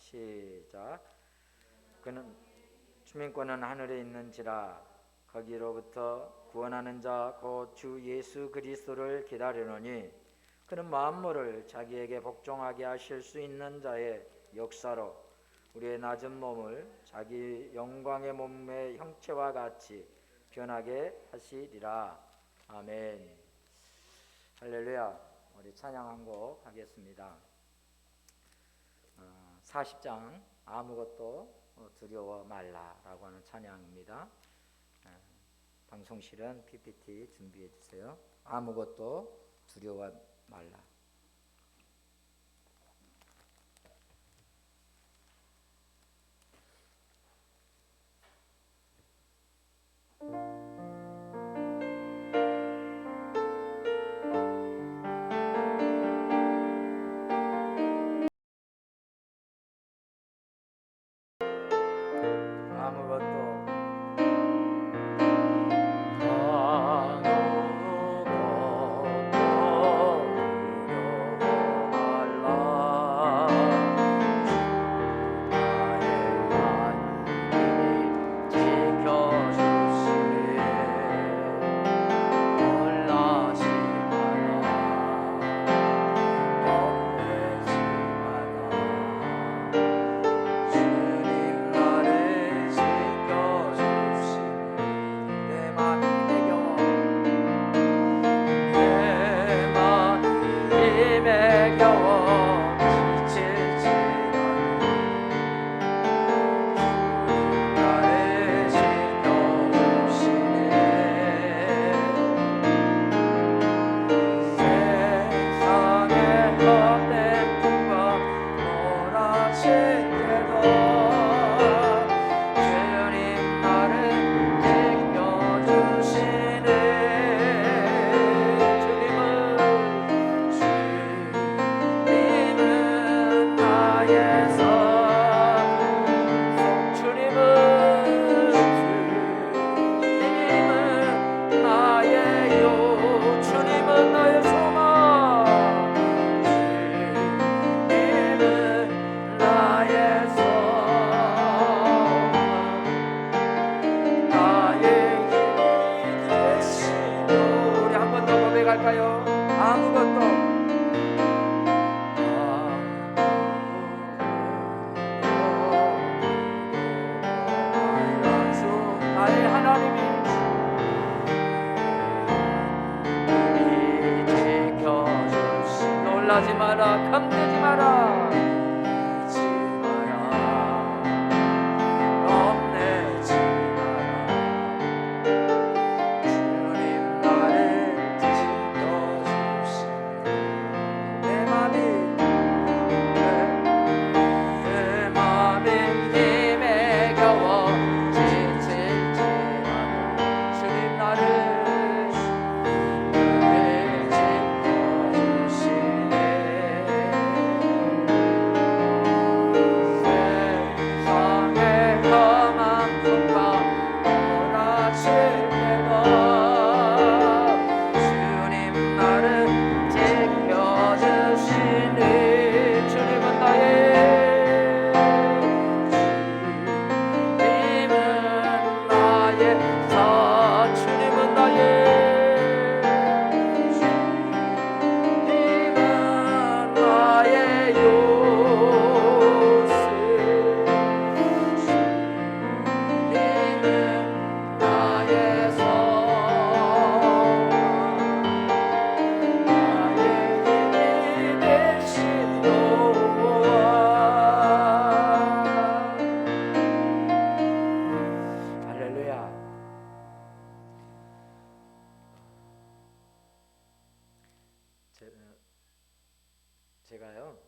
시작. 그는 주민권은 하늘에 있는지라 거기로부터 구원하는 자 곧 주 예수 그리스도를 기다리노니 그는 만물을 자기에게 복종하게 하실 수 있는 자의 역사로 우리의 낮은 몸을 자기 영광의 몸의 형체와 같이 변하게 하시리라. 아멘. 할렐루야. 우리 찬양 한 곡 하겠습니다. 40장 아무것도 두려워 말라라고 하는 찬양입니다. 방송실은 PPT 준비해 주세요. 아무것도 두려워 말라. 놀라지 마라, 겁내지 마라. 제가요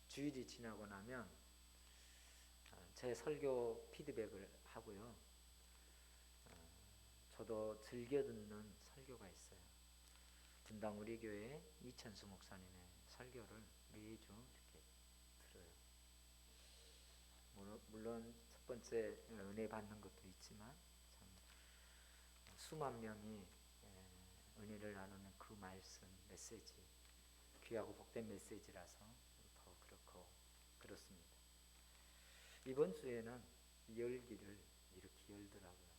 주일이 지나고 나면 제 설교 피드백을 하고요. 저도 즐겨 듣는 설교가 있어요. 분당 우리 교회 이찬수 목사님의 설교를 매주 이렇게 들어요. 물론 첫 번째 은혜 받는 것도 있지만 참 수만 명이 은혜를 나누는 그 말씀 메시지 귀하고 복된 메시지라서 더 그렇고 이번 주에는 열기를 이렇게 열더라고요.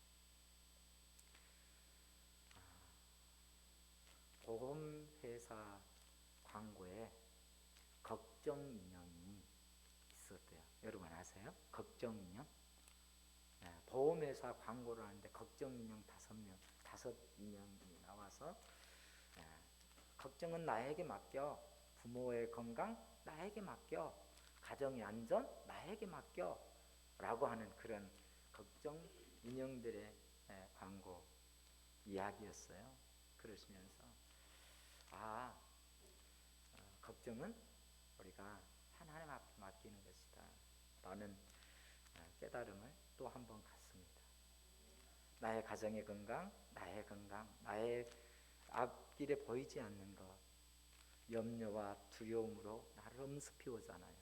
보험회사 광고에 걱정 인형이 있었대요. 여러분 아세요? 걱정 인형? 네, 보험회사 광고를 하는데 걱정 인형 5 인형이 나와서 걱정은 나에게 맡겨, 부모의 건강 나에게 맡겨, 가정의 안전 나에게 맡겨 라고 하는 그런 걱정 인형들의 광고 이야기였어요. 그러시면서 걱정은 우리가 하나님 앞에 맡기는 것이다 라는 깨달음을 또 한 번 갖습니다. 나의 가정의 건강, 나의 앞길에 보이지 않는 것, 염려와 두려움으로 나를 엄습해오잖아요.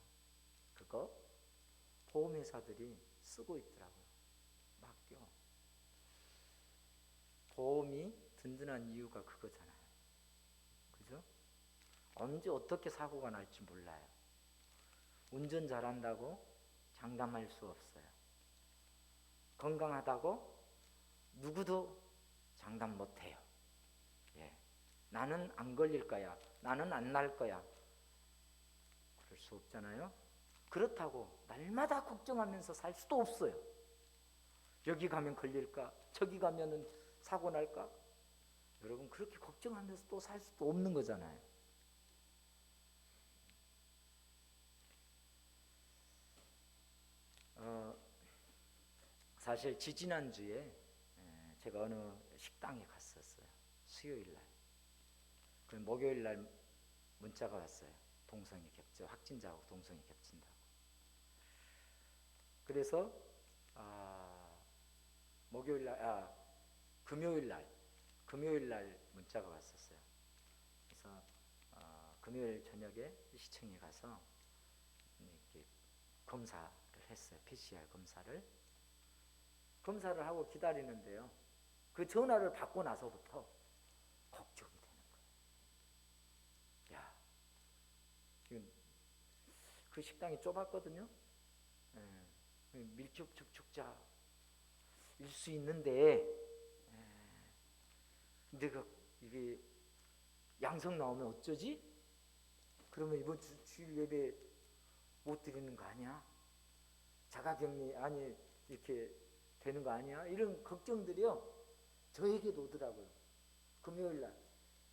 그거 보험회사들이 쓰고 있더라고요. 맡겨. 보험이 든든한 이유가 그거잖아요. 그죠? 언제 어떻게 사고가 날지 몰라요. 운전 잘한다고 장담할 수 없어요. 건강하다고 누구도 장담 못해요. 나는 안 걸릴 거야. 나는 안 날 거야. 그럴 수 없잖아요. 그렇다고 날마다 걱정하면서 살 수도 없어요. 여기 가면 걸릴까? 저기 가면은 사고 날까? 여러분 그렇게 걱정하면서 또 살 수도 없는 거잖아요. 사실 지지난주에 제가 어느 식당에 갔었어요. 수요일 날. 그 목요일 날 문자가 왔어요. 동성이 겹쳐, 확진자하고 동성이 겹친다고. 그래서 금요일 날 문자가 왔었어요. 그래서 금요일 저녁에 시청에 가서 이렇게 검사를 했어요. PCR 검사를 하고 기다리는데요. 그 전화를 받고 나서부터 걱정이 되는 거예요. 야, 지금 그 식당이 좁았거든요. 밀접 접촉자일 수 있는데 내가 이게 양성 나오면 어쩌지? 그러면 이번 주일 예배 못 드리는 거 아니야? 자가격리 아니 이렇게 되는 거 아니야? 이런 걱정들이요 저에게도 오더라고요. 금요일 날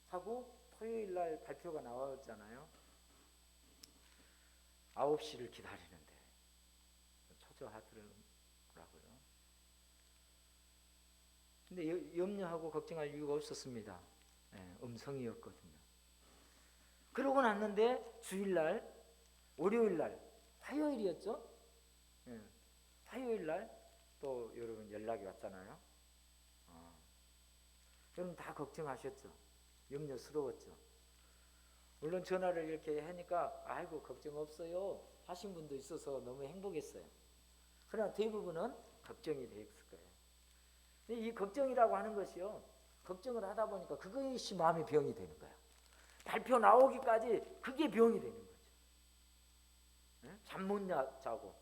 하고 토요일 날 발표가 나왔잖아요. 9시를 기다리는데 초조하더라고요. 근데 염려하고 걱정할 이유가 없었습니다. 음성이었거든요. 그러고 났는데 주일날, 월요일날, 화요일이었죠? 화요일날 또 여러분 연락이 왔잖아요. 여러분 다 걱정하셨죠? 염려스러웠죠? 물론 전화를 이렇게 하니까 아이고 걱정 없어요 하신 분도 있어서 너무 행복했어요. 그러나 대부분은 걱정이 됐을 거예요. 근데 이 걱정이라고 하는 것이요, 걱정을 하다 보니까 그것이 마음의 병이 되는 거야. 발표 나오기까지 그게 병이 되는 거죠. 잠 못 자고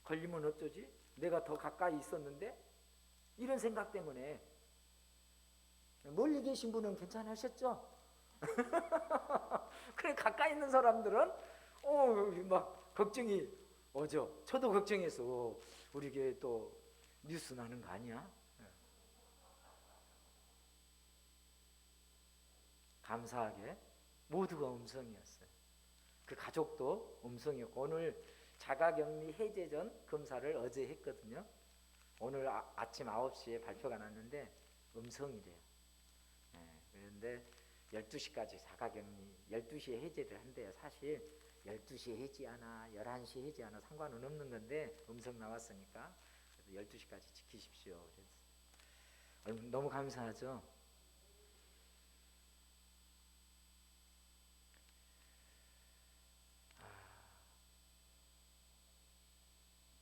걸리면 어쩌지? 내가 더 가까이 있었는데? 이런 생각 때문에. 멀리 계신 분은 괜찮으셨죠? 그래 가까이 있는 사람들은 막 걱정이 오죠. 저도 걱정해서 우리 교회 또 뉴스 나는 거 아니야? 감사하게 모두가 음성이었어요. 그 가족도 음성이었고 오늘 자가격리 해제 전 검사를 어제 했거든요. 오늘 아침 9시에 발표가 났는데 음성이래요. 그런데 12시까지 자가격리 12시에 해제를 한대요. 사실 12시에 해제하나 11시에 해제하나 상관은 없는 건데 음성 나왔으니까 12시까지 지키십시오. 그래서 너무 감사하죠.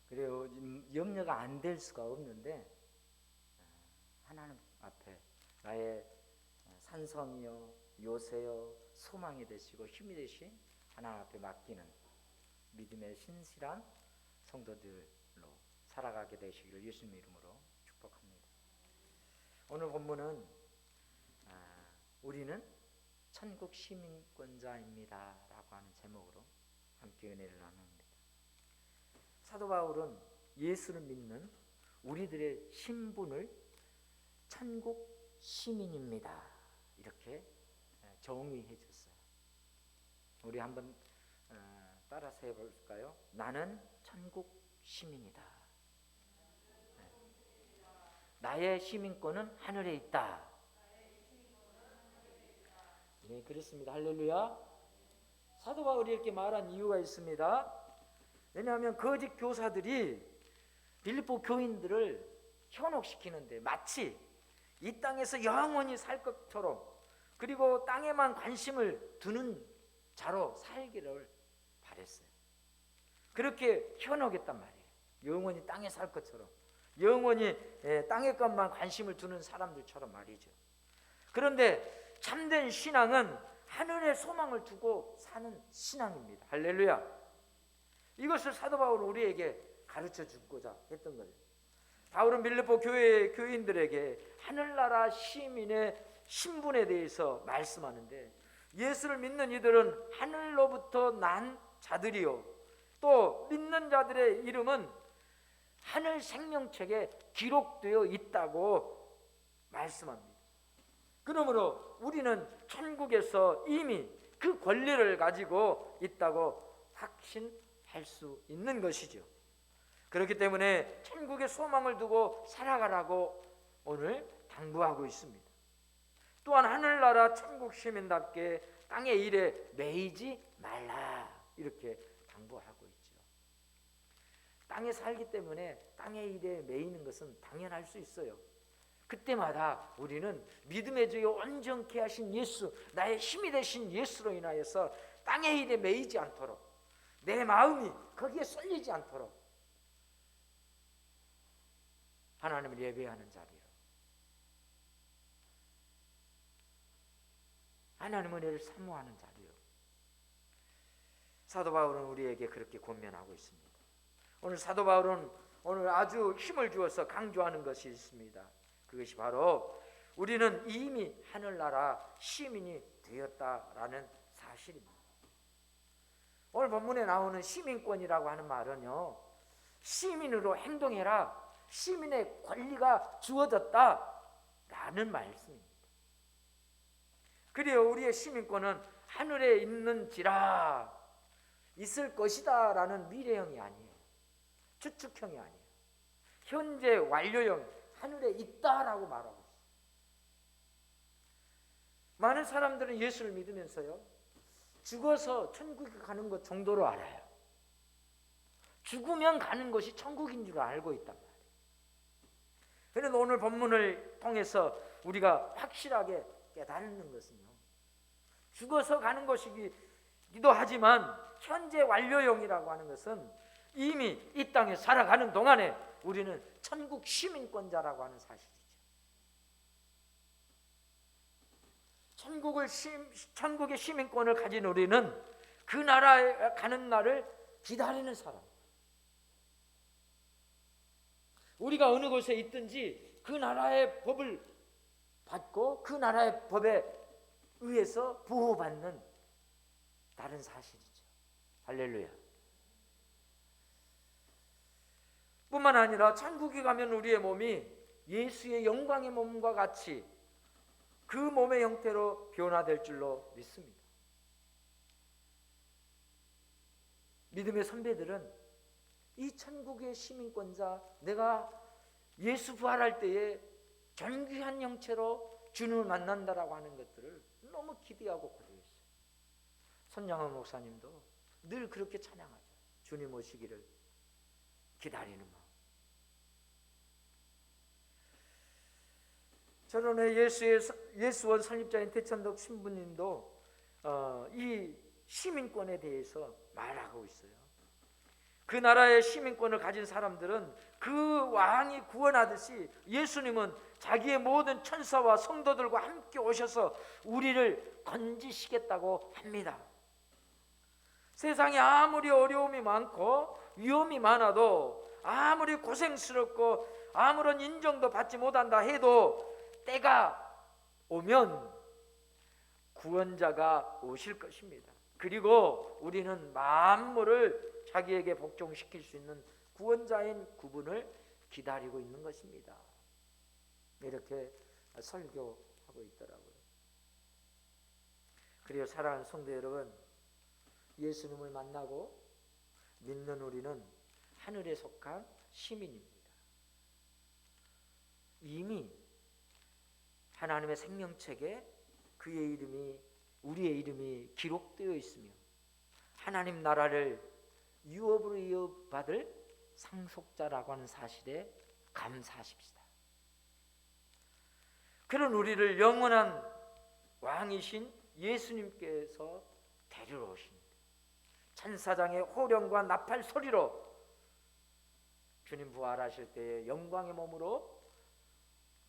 그래요. 염려가 안 될 수가 없는데 하나님 앞에 나의 산성이요 요새요 소망이 되시고 힘이 되신 하나님 앞에 맡기는 믿음의 신실한 성도들로 살아가게 되시기를 예수님 이름으로 축복합니다. 오늘 본문은 우리는 천국 시민권자입니다 라고 하는 제목으로 함께 은혜를 나눕니다. 사도 바울은 예수를 믿는 우리들의 신분을 천국 시민입니다 이렇게 정의해 줬어요. 우리 한번 따라서 해볼까요? 나는 천국 시민이다. 나의 시민권은 하늘에 있다. 네, 그렇습니다. 할렐루야. 사도 바울이 이렇게 말한 이유가 있습니다. 왜냐하면 거짓 교사들이 빌립보 교인들을 현혹시키는데 마치 이 땅에서 영원히 살 것처럼, 그리고 땅에만 관심을 두는 자로 살기를 바랬어요. 그렇게 현혹했단 말이에요. 영원히 땅에 살 것처럼, 영원히 땅의 것만 관심을 두는 사람들처럼 말이죠. 그런데 참된 신앙은 하늘의 소망을 두고 사는 신앙입니다. 할렐루야. 이것을 사도 바울은 우리에게 가르쳐 주고자 했던 거예요. 바울은 빌립보 교회 교인들에게 하늘나라 시민의 신분에 대해서 말씀하는데, 예수를 믿는 이들은 하늘로부터 난 자들이요, 또 믿는 자들의 이름은 하늘 생명책에 기록되어 있다고 말씀합니다. 그러므로 우리는 천국에서 이미 그 권리를 가지고 있다고 확신할 수 있는 것이죠. 그렇기 때문에 천국의 소망을 두고 살아가라고 오늘 당부하고 있습니다. 또한 하늘나라 천국 시민답게 땅의 일에 매이지 말라 이렇게 당부하고 있죠. 땅에 살기 때문에 땅의 일에 매이는 것은 당연할 수 있어요. 그때마다 우리는 믿음의 주에 온전케 하신 예수, 나의 힘이 되신 예수로 인하여서 땅의 일에 매이지 않도록, 내 마음이 거기에 쏠리지 않도록 하나님을 예배하는 자리로, 하나님 은혜를 사모하는 자리로 사도 바울은 우리에게 그렇게 권면하고 있습니다. 오늘 사도 바울은 오늘 아주 힘을 주어서 강조하는 것이 있습니다. 그것이 바로 우리는 이미 하늘나라 시민이 되었다라는 사실입니다. 오늘 본문에 나오는 시민권이라고 하는 말은요, 시민으로 행동해라, 시민의 권리가 주어졌다라는 말씀입니다. 그래요, 우리의 시민권은 하늘에 있는지라, 있을 것이다 라는 미래형이 아니에요. 추측형이 아니에요. 현재 완료형, 하늘에 있다라고 말하고 있어요. 많은 사람들은 예수를 믿으면서요, 죽어서 천국에 가는 것 정도로 알아요. 죽으면 가는 것이 천국인 줄 알고 있단 말이에요. 그런데 오늘 본문을 통해서 우리가 확실하게 깨달는 것은요, 죽어서 가는 것이기도 하지만 현재 완료형이라고 하는 것은 이미 이 땅에 살아가는 동안에 우리는 천국 시민권자라고 하는 사실이죠. 천국의 시민권을 가진 우리는 그 나라에 가는 날을 기다리는 사람. 우리가 어느 곳에 있든지 그 나라의 법을 받고 그 나라의 법에 의해서 보호받는 다른 사실이죠. 할렐루야. 뿐만 아니라 천국에 가면 우리의 몸이 예수의 영광의 몸과 같이 그 몸의 형태로 변화될 줄로 믿습니다. 믿음의 선배들은 이 천국의 시민권자, 내가 예수 부활할 때에 존귀한 형체로 주님을 만난다라고 하는 것들을 너무 기대하고 고대했어요. 손양원 목사님도 늘 그렇게 찬양하죠. 주님 오시기를 기다리는 마음. 저런의 예수원 설립자인 태천덕 신부님도 이 시민권에 대해서 말하고 있어요. 그 나라의 시민권을 가진 사람들은 그 왕이 구원하듯이 예수님은 자기의 모든 천사와 성도들과 함께 오셔서 우리를 건지시겠다고 합니다. 세상에 아무리 어려움이 많고 위험이 많아도 아무리 고생스럽고 아무런 인정도 받지 못한다 해도 때가 오면 구원자가 오실 것입니다. 그리고 우리는 만물을 자기에게 복종시킬 수 있는 구원자인 그분을 기다리고 있는 것입니다. 이렇게 설교하고 있더라고요. 그리고 사랑하는 성도 여러분, 예수님을 만나고 믿는 우리는 하늘에 속한 시민입니다. 이미 하나님의 생명책에 그의 이름이, 우리의 이름이 기록되어 있으며 하나님 나라를 유업으로 이어받을 상속자라고 하는 사실에 감사하십시다. 그런 우리를 영원한 왕이신 예수님께서 데리러 오십니다. 천사장의 호령과 나팔 소리로 주님 부활하실 때에 영광의 몸으로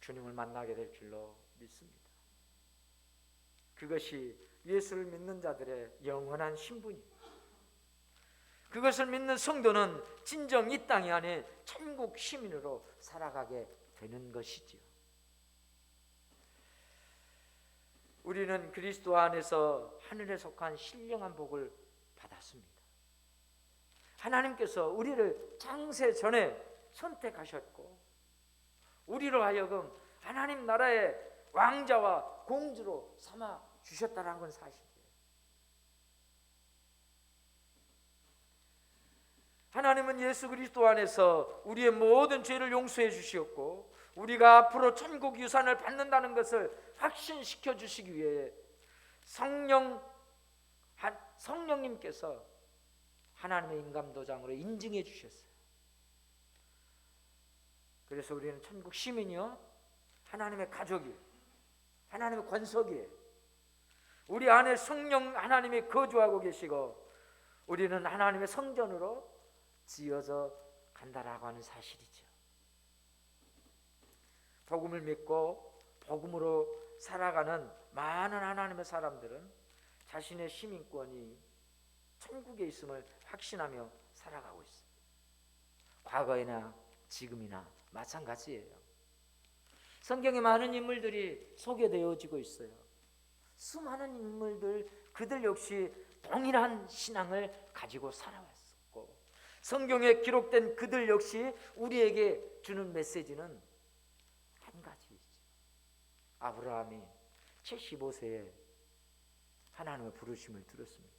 주님을 만나게 될 줄로 믿습니다. 그것이 예수를 믿는 자들의 영원한 신분입니다. 그것을 믿는 성도는 진정 이 땅 안에 천국 시민으로 살아가게 되는 것이지요. 우리는 그리스도 안에서 하늘에 속한 신령한 복을 받았습니다. 하나님께서 우리를 창세 전에 선택하셨고 우리로 하여금 하나님 나라의 왕자와 공주로 삼아 주셨다는 건 사실이에요. 하나님은 예수 그리스도 안에서 우리의 모든 죄를 용서해 주시었고 우리가 앞으로 천국 유산을 받는다는 것을 확신시켜 주시기 위해 성령님께서 하나님의 인감도장으로 인증해 주셨어요. 그래서 우리는 천국 시민이요 하나님의 가족이에요. 하나님의 권속이에요. 우리 안에 성령 하나님이 거주하고 계시고 우리는 하나님의 성전으로 지어져 간다라고 하는 사실이죠. 복음을 믿고 복음으로 살아가는 많은 하나님의 사람들은 자신의 시민권이 천국에 있음을 확신하며 살아가고 있습니다. 과거이나 지금이나 마찬가지예요. 성경에 많은 인물들이 소개되어지고 있어요. 수많은 인물들, 그들 역시 동일한 신앙을 가지고 살아왔었고 성경에 기록된 그들 역시 우리에게 주는 메시지는 한 가지이죠. 아브라함이 75세에 하나님의 부르심을 들었습니다.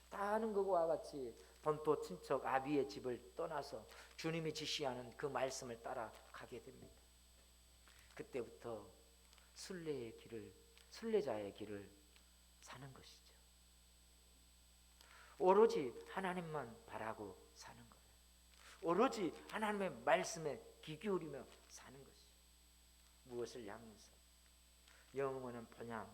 다 아는 것과 같이 본토 친척 아비의 집을 떠나서 주님이 지시하는 그 말씀을 따라 가게 됩니다. 그때부터 순례자의 길을 사는 것이죠. 오로지 하나님만 바라고 사는 거예요. 오로지 하나님의 말씀에 귀 기울이며 사는 것이죠. 무엇을 향해서? 영원한 본향,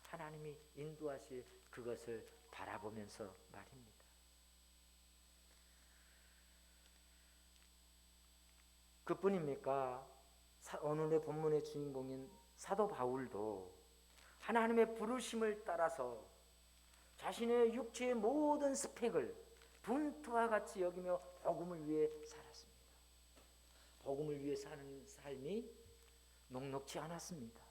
하나님이 인도하실 그것을 바라보면서 말입니다. 그뿐입니까? 오늘의 본문의 주인공인 사도 바울도 하나님의 부르심을 따라서 자신의 육체의 모든 스펙을 분투와 같이 여기며 복음을 위해 살았습니다. 복음을 위해 사는 삶이 녹록지 않았습니다.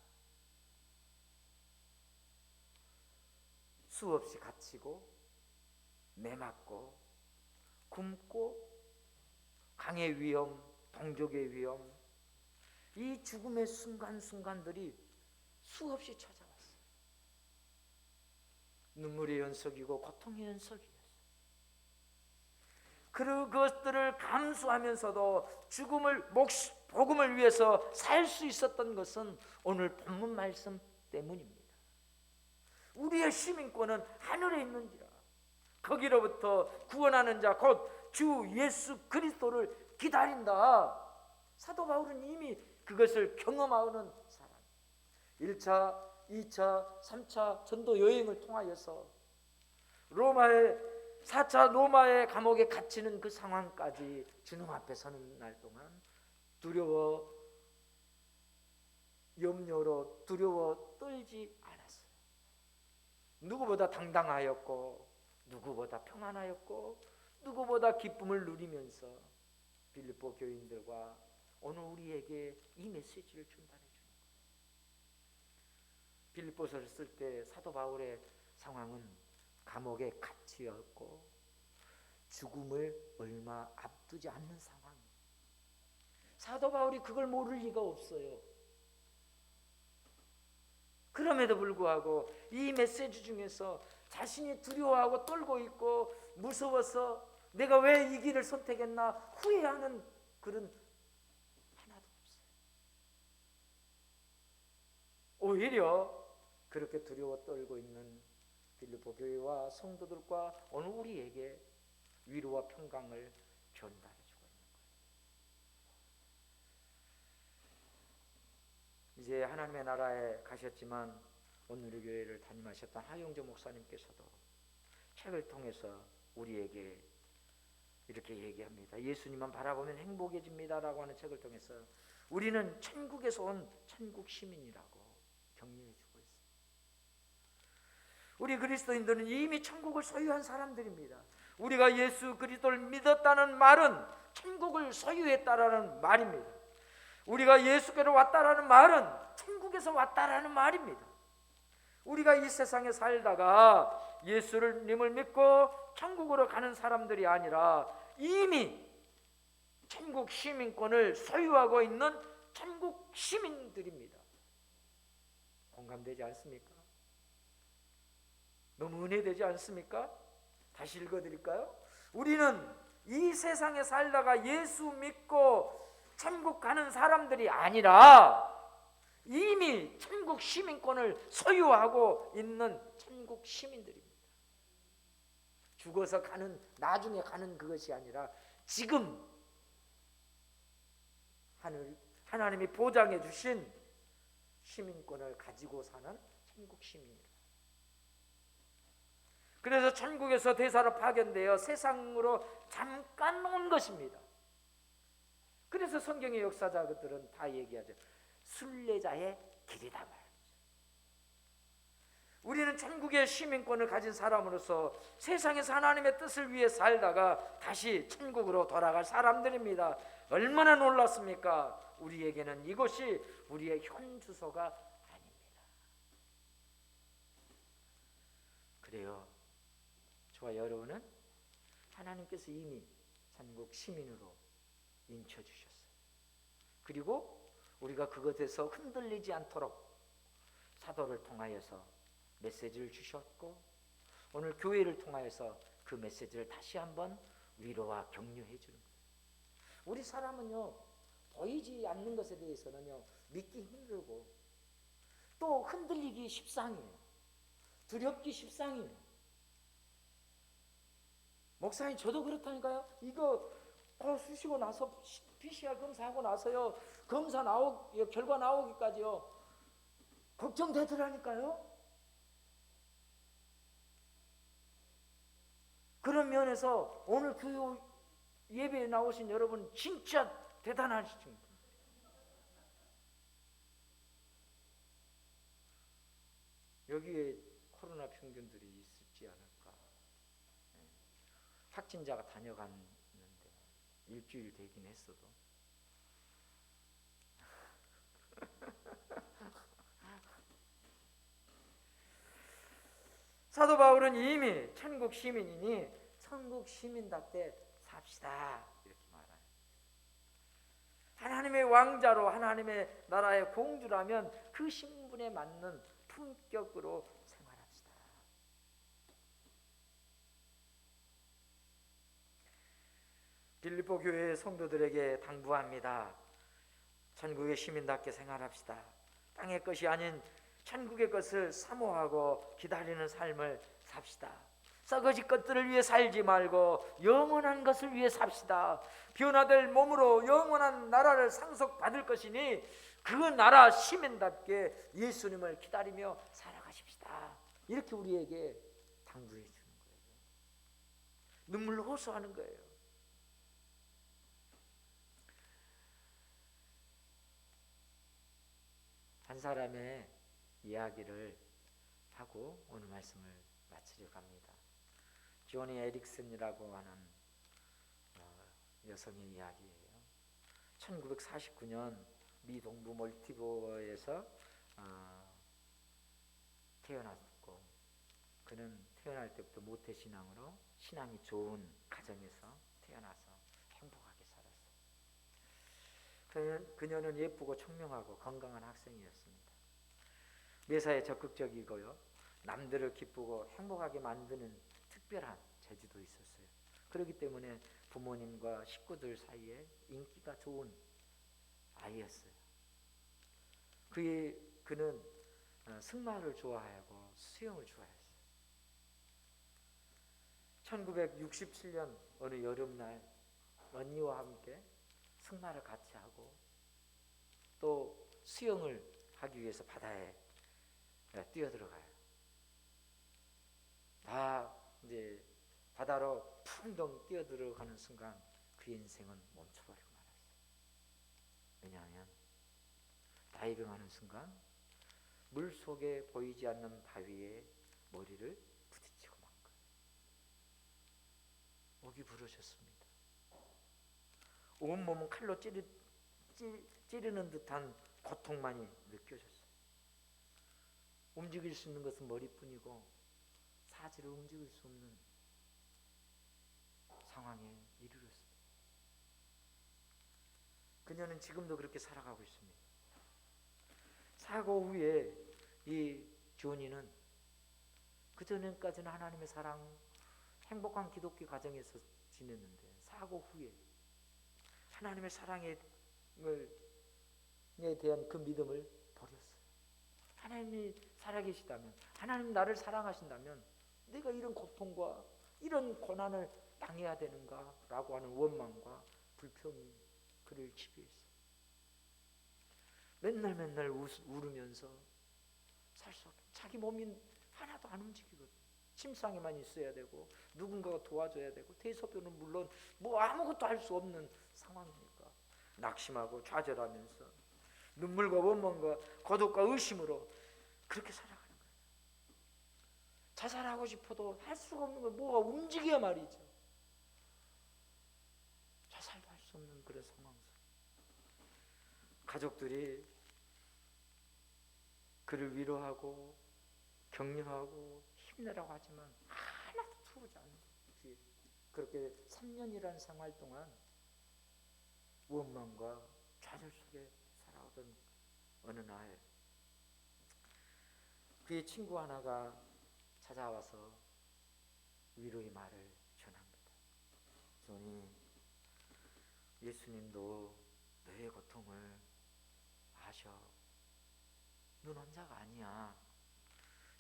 수없이 갇히고 매맞고 굶고 강의 위험, 동족의 위험, 이 죽음의 순간순간들이 수없이 찾아왔어요. 눈물의 연속이고 고통의 연속이었어요. 그것들을 감수하면서도 복음을 위해서 살 수 있었던 것은 오늘 본문 말씀 때문입니다. 우리의 시민권은 하늘에 있는지라 거기로부터 구원하는 자 곧 주 예수 그리스도를 기다린다. 사도 바울은 이미 그것을 경험하는 사람. 1차, 2차, 3차 전도 여행을 통하여서 4차 로마의 감옥에 갇히는 그 상황까지 주님 앞에 서는 날 동안 염려로 두려워 떨지 않았어요. 누구보다 당당하였고 누구보다 평안하였고 누구보다 기쁨을 누리면서 빌립보 교인들과 오늘 우리에게 이 메시지를 전달해 주는 거예요. 빌립보서를 쓸 때 사도 바울의 상황은 감옥에 갇히었고 죽음을 얼마 앞두지 않는 상황. 사도 바울이 그걸 모를 리가 없어요. 그럼에도 불구하고 이 메시지 중에서 자신이 두려워하고 떨고 있고 무서워서 내가 왜 이 길을 선택했나 후회하는 글은 하나도 없어요. 오히려 그렇게 두려워 떨고 있는 빌립보 교회와 성도들과 오늘 우리에게 위로와 평강을 전달해 주고 있는 거예요. 이제 하나님의 나라에 가셨지만 오늘 우리 교회를 담임하셨던 하용조 목사님께서도 책을 통해서 우리에게 이렇게 얘기합니다. 예수님만 바라보면 행복해집니다라고 하는 책을 통해서 우리는 천국에서 온 천국 시민이라고 격려해 주고 있습니다. 우리 그리스도인들은 이미 천국을 소유한 사람들입니다. 우리가 예수 그리스도를 믿었다는 말은 천국을 소유했다라는 말입니다. 우리가 예수께로 왔다라는 말은 천국에서 왔다라는 말입니다. 우리가 이 세상에 살다가 예수님을 믿고 천국으로 가는 사람들이 아니라 이미 천국 시민권을 소유하고 있는 천국 시민들입니다. 공감되지 않습니까? 너무 은혜되지 않습니까? 다시 읽어드릴까요? 우리는 이 세상에 살다가 예수 믿고 천국 가는 사람들이 아니라 이미 천국 시민권을 소유하고 있는 천국 시민들입니다. 죽어서 가는, 나중에 가는 그것이 아니라 지금 하나님이 보장해 주신 시민권을 가지고 사는 천국 시민입니다. 그래서 천국에서 대사로 파견되어 세상으로 잠깐 온 것입니다. 그래서 성경의 역사자들은 다 얘기하죠. 순례자의 길이다 말이죠. 우리는 천국의 시민권을 가진 사람으로서 세상에서 하나님의 뜻을 위해 살다가 다시 천국으로 돌아갈 사람들입니다. 얼마나 놀랐습니까? 우리에게는 이곳이 우리의 현 주소가 아닙니다. 그래요. 저와 여러분은 하나님께서 이미 천국 시민으로 인쳐주셨어요. 그리고 우리가 그것에서 흔들리지 않도록 사도를 통하여서 메시지를 주셨고 오늘 교회를 통하여서 그 메시지를 다시 한번 위로와 격려해 주는 거예요. 우리 사람은요, 보이지 않는 것에 대해서는요, 믿기 힘들고 또 흔들리기 십상이에요. 두렵기 십상이에요. 목사님, 저도 그렇다니까요. 이거 수시고 나서 PCR 검사하고 나서요, 결과 나오기까지요, 걱정되더라니까요. 그런 면에서 오늘 교회 예배에 나오신 여러분 진짜 대단하십니다. 여기에 코로나 평균들이 있을지 않을까. 확진자가 다녀갔는데 일주일 되긴 했어도 사도 바울은 이미 천국 시민이니 천국 시민답게 삽시다 이렇게 말해요. 하나님의 왕자로 하나님의 나라의 공주라면 그 신분에 맞는 품격으로 생활합시다. 빌립보 교회의 성도들에게 당부합니다. 천국의 시민답게 생활합시다. 땅의 것이 아닌 천국의 것을 사모하고 기다리는 삶을 삽시다. 썩어질 것들을 위해 살지 말고 영원한 것을 위해 삽시다. 변화될 몸으로 영원한 나라를 상속받을 것이니 그 나라 시민답게 예수님을 기다리며 살아가십시다. 이렇게 우리에게 당부해 주는 거예요. 눈물로 호소하는 거예요. 한 사람의 이야기를 하고 오늘 말씀을 마치려고 합니다. 조니 에릭슨이라고 하는 여성의 이야기예요. 1949년 미 동부 몰티보어에서 태어났고, 그는 태어날 때부터 모태신앙으로 신앙이 좋은 가정에서 태어나서 행복하게 살았어요. 그녀는 예쁘고 총명하고 건강한 학생이었습니다. 매사에 적극적이고요, 남들을 기쁘고 행복하게 만드는 특별한 재주도 있었어요. 그렇기 때문에 부모님과 식구들 사이에 인기가 좋은 아이였어요. 그는 승마를 좋아하고 수영을 좋아했어요. 1967년 어느 여름날 언니와 함께 승마를 같이 하고 또 수영을 하기 위해서 바다에 뛰어들어가요. 다 이제 바다로 풍덩 뛰어들어가는 순간 그 인생은 멈춰버리고 말았어요. 왜냐하면 다이빙하는 순간 물속에 보이지 않는 바위에 머리를 부딪히고 만 거예요. 목이 부러졌습니다. 온몸은 칼로 찌르는 듯한 고통만이 느껴졌어요. 움직일 수 있는 것은 머리뿐이고 사지를 움직일 수 없는 상황에 이르렀습니다. 그녀는 지금도 그렇게 살아가고 있습니다. 사고 후에 이 조니는 그전까지는 하나님의 사랑, 행복한 기독교 가정에서 지냈는데 사고 후에 하나님의 사랑에 대한 그 믿음을 버렸어요. 하나님이 살아계시다면, 하나님 나를 사랑하신다면 내가 이런 고통과 이런 고난을 당해야 되는가 라고 하는 원망과 불평이 그를 지배했어요. 맨날 울으면서 살 수 없게, 자기 몸이 하나도 안 움직이거든. 침상에만 있어야 되고 누군가가 도와줘야 되고 대소변은 물론 뭐 아무것도 할 수 없는 상황이니까 낙심하고 좌절하면서 눈물과 원망과 고독과 의심으로 그렇게 살아가는 거예요. 자살하고 싶어도 할 수가 없는 거예요. 뭐가 움직여야 말이죠. 자살도 할 수 없는 그런 상황 속 가족들이 그를 위로하고 격려하고 힘내라고 하지만 하나도 들어오지 않는 거예요. 그렇게 3년이라는 생활 동안 원망과 좌절 속에 살아오던 어느 날 그의 친구 하나가 찾아와서 위로의 말을 전합니다. 조니, 예수님도 너의 고통을 아셔. 넌 혼자가 아니야.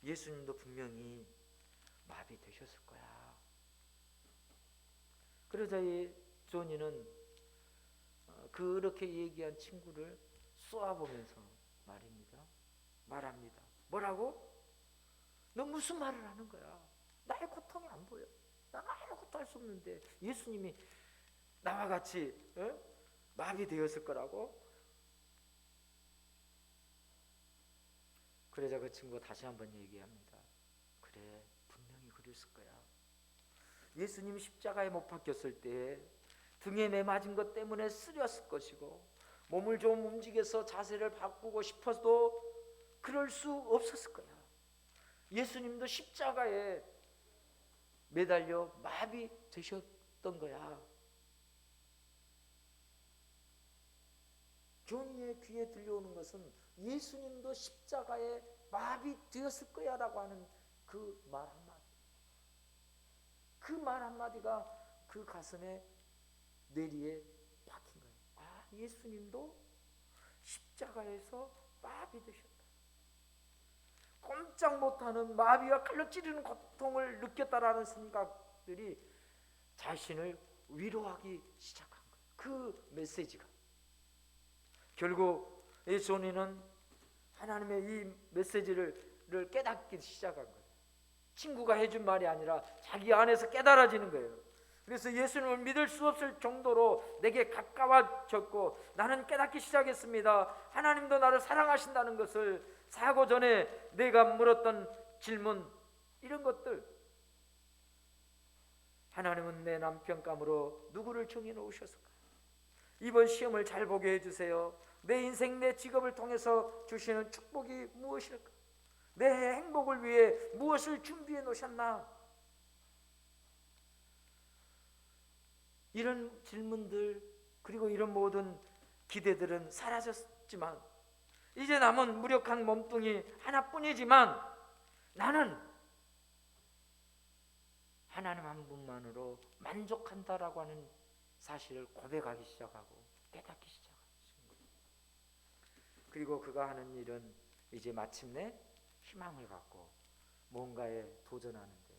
예수님도 분명히 마비되셨을 거야. 그러자 이 조니는 그렇게 얘기한 친구를 쏘아보면서 말합니다. 뭐라고? 너 무슨 말을 하는 거야? 나의 고통이 안 보여. 난 아무것도 할 수 없는데 예수님이 나와 같이 마비되었을 거라고? 그러자 그 친구가 다시 한번 얘기합니다. 그래, 분명히 그랬을 거야. 예수님이 십자가에 못 박혔을 때 등에 매 맞은 것 때문에 쓰렸을 것이고 몸을 좀 움직여서 자세를 바꾸고 싶어도 그럴 수 없었을 거야. 예수님도 십자가에 매달려 마비되셨던 거야. 조니의 귀에 들려오는 것은 예수님도 십자가에 마비되었을 거야 라고 하는 그 말 한마디. 그 말 한마디가 그 가슴에 뇌리에 박힌 거예요. 아, 예수님도 십자가에서 마비되셨다. 꼼짝 못하는 마비와 칼로 찌르는 고통을 느꼈다라는 생각들이 자신을 위로하기 시작한 거예요. 그 메시지가. 결국 이 조니는 하나님의 이 메시지를 깨닫기 시작한 거예요. 친구가 해준 말이 아니라 자기 안에서 깨달아지는 거예요. 그래서 예수님을 믿을 수 없을 정도로 내게 가까워졌고 나는 깨닫기 시작했습니다. 하나님도 나를 사랑하신다는 것을 사고 전에 내가 물었던 질문, 이런 것들, 하나님은 내 남편감으로 누구를 정해 놓으셨을까? 이번 시험을 잘 보게 해주세요. 내 인생, 내 직업을 통해서 주시는 축복이 무엇일까? 내 행복을 위해 무엇을 준비해 놓으셨나? 이런 질문들, 그리고 이런 모든 기대들은 사라졌지만 이제 남은 무력한 몸뚱이 하나뿐이지만 나는 하나님 한 분만으로 만족한다라고 하는 사실을 고백하기 시작하고 깨닫기 시작하는 거예요. 그리고 그가 하는 일은 이제 마침내 희망을 갖고 뭔가에 도전하는데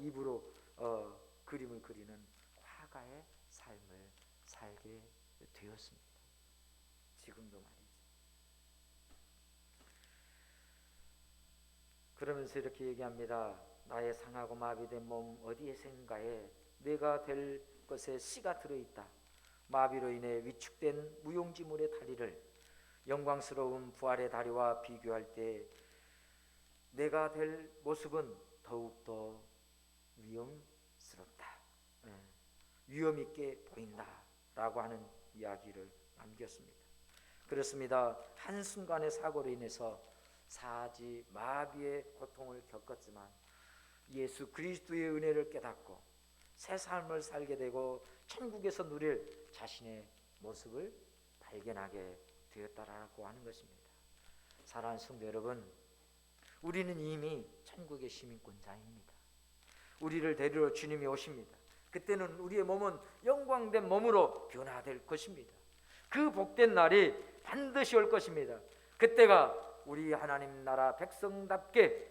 입으로 그림을 그리는 화가의 삶을 살게 되었습니다. 지금도 말이죠. 그러면서 이렇게 얘기합니다. 나의 상하고 마비된 몸 어디에 생가에 내가 될 것에 씨가 들어있다. 마비로 인해 위축된 무용지물의 다리를 영광스러운 부활의 다리와 비교할 때 내가 될 모습은 더욱더 위험스럽다. 위험 있게 보인다라고 하는 이야기를 남겼습니다. 그렇습니다. 한순간의 사고로 인해서 사지 마비의 고통을 겪었지만 예수 그리스도의 은혜를 깨닫고 새 삶을 살게 되고 천국에서 누릴 자신의 모습을 발견하게 되었다라고 하는 것입니다. 사랑하는 성도 여러분, 우리는 이미 천국의 시민권자입니다. 우리를 데리러 주님이 오십니다. 그때는 우리의 몸은 영광된 몸으로 변화될 것입니다. 그 복된 날이 반드시 올 것입니다. 그때가 우리 하나님 나라 백성답게,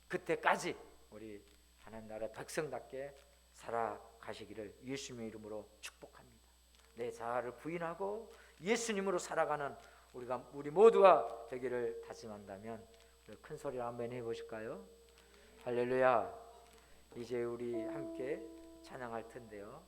그때까지 우리 하나님 나라 백성답게 살아가시기를 예수님의 이름으로 축복합니다. 내 자아를 부인하고 예수님으로 살아가는 우리 모두가 되기를 다짐한다면 큰 소리로 한번 해보실까요? 할렐루야. 이제 우리 함께 찬양할 텐데요.